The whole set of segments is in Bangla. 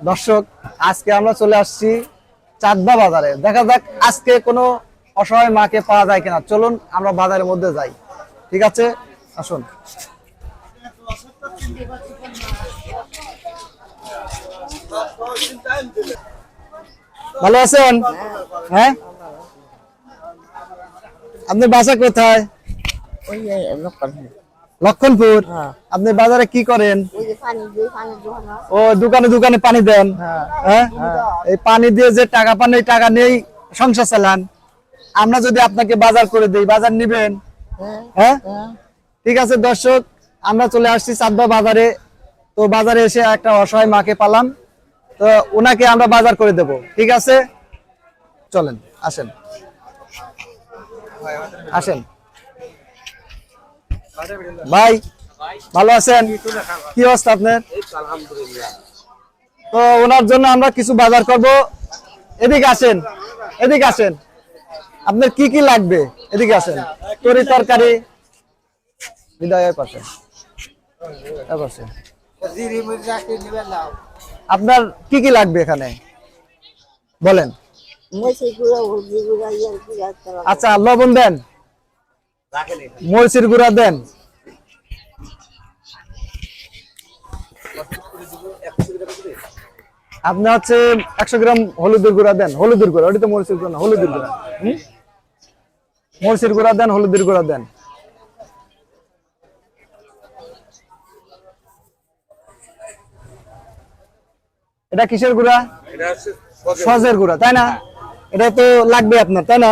দর্শক, আজকে আমরা চলে আসছি চাঁদবা বাজারে। দেখা যাক আজকে কোনো অসহায় মাকে পাওয়া যায় কিনা। চলুন আমরা বাজারের মধ্যে যাই। ঠিক আছে, আসুন। ভালো আছেন? হ্যাঁ, আপনার বাসা কোথায়? লক্ষণপুর। আপনি বাজারে কি করেন? ও, দোকানে দোকানে পানি দেন? হ্যাঁ, এই পানি দিয়ে যে টাকা পান, এই টাকা নেই সংসার চালান। আমরা যদি আপনাকে বাজার করে দেই, বাজার নিবেন? হ্যাঁ, ঠিক আছে দর্শক, আমরা চলে আসছি চাঁদবা বাজারে। তো বাজারে এসে একটা অসহায় মাকে পালাম, তো ওনাকে আমরা বাজার করে দেব। ঠিক আছে, চলেন, আসেন আসেন। ভাই, ভালো আছেন? কি অবস্থা আপনার? তো ওনার জন্য আমরা কিছু বাজার করব। এদিকে আসেন, এদিকে আসেন। আপনার কি কি লাগবে? এদিকে আসেন। তরি তরকারি বিদায়ের পাশে। আপনার কি কি লাগবে এখানে বলেন? আচ্ছা, লবণ দেন, মরিচের গুঁড়া দেন। আপনি হচ্ছে 100 গ্রাম হলুদের গুঁড়া দেন। হলুদের গুঁড়া, ওটা তো মরিচের গুঁড়া না, হলুদের গুঁড়া। মরিচের গুঁড়া দেন, হলুদের গুঁড়া দেন। এটা কিসের গুঁড়া? সজের গুঁড়া, তাই না? এটা তো লাগবে আপনার, তাই না?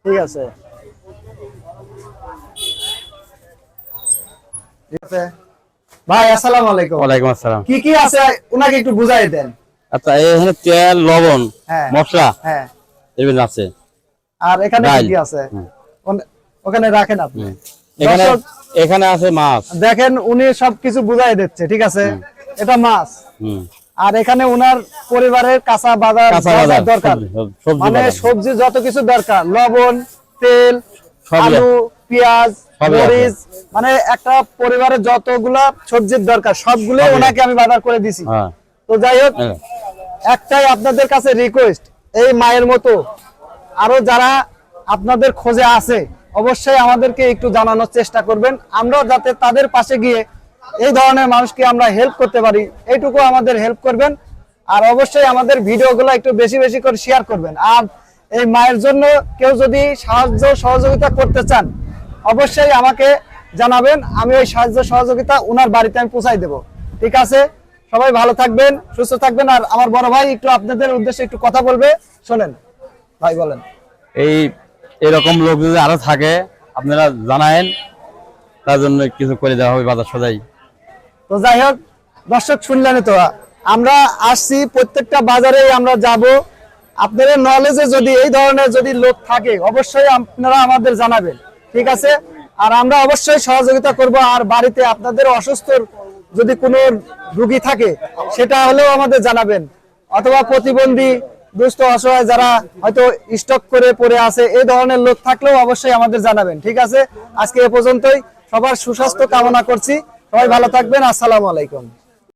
ঠিক আছে, ভাই আসসালামু আলাইকুম। ওয়ালাইকুম আসসালাম। কি কি আছে ওনাকে একটু বুঝাই দেন। আচ্ছা, এখানে তেল, লবণ, মশলা এগুলো আছে। আর এখানে কি কি আছে? ওখানে রাখেন আপনি। এখানে আছে মাছ। দেখেন, উনি সবকিছু বুঝাই দিচ্ছে। ঠিক আছে, এটা মাছ। আর এখানে উনার পরিবারের কাঁচা বাজার দরকার, মানে সবজি যত কিছু দরকার, লবণ, তেল, আলু, পেঁয়াজ, মরিচ, মানে একটা পরিবারের যতগুলা সবজির দরকার সবগুলো ওনাকে আমি বাজার করে দিছি। তো যাই হোক, একটাই আপনাদের কাছে রিকোয়েস্ট, এই মায়ের মতো আরো যারা আপনাদের খোঁজে আছে অবশ্যই আমাদেরকে একটু জানানোর চেষ্টা করবেন, আমরা যাতে তাদের পাশে গিয়ে এই ধরনের মানুষকে আমরা হেল্প করতে পারি, এইটুকু আমাদের হেল্প করবেন। আর অবশ্যই আমাদের ভিডিওগুলো একটু বেশি বেশি করে শেয়ার করবেন। আর এই মায়ের জন্য কেউ যদি সাহায্য সহযোগিতা করতে চান অবশ্যই আমাকে জানাবেন, আমি ওই সাহায্য সহযোগিতা উনার বাড়িতে আমি পৌঁছাই দেব। ঠিক আছে, সবাই ভালো থাকবেন, সুস্থ থাকবেন। আর আমার বড় ভাই একটু আপনাদের উদ্দেশ্যে একটু কথা বলবে, শোনেন ভাই, বলেন। এরকম লোক যদি আরো থাকে আপনারা জানায়েন, তার জন্য কিছু করে দেওয়া হবে বাজার সদাই। তো যাই হোক দর্শক, শুনলেন তো, আমরা আসছি প্রত্যেকটা বাজারে আমরা যাব। আপনাদের নলেজে যদি এই ধরনের যদি লোক থাকে অবশ্যই আপনারা আমাদের জানাবেন। ঠিক আছে, আর আমরা অবশ্যই সহযোগিতা করব। আর বাড়িতে আপনাদের অসুস্থ যদি কোনো রোগী থাকে সেটা হলেও আমাদের জানাবেন, অথবা প্রতিবন্ধী, দুস্থ, অসহায় যারা হয়তো স্টক করে পড়ে আছে, এই ধরনের লোক থাকলেও অবশ্যই আমাদের জানাবেন। ঠিক আছে, আজকে এ পর্যন্তই। সবার সুস্বাস্থ্য কামনা করছি। সবাই ভালো থাকবেন। আসসালামু আলাইকুম।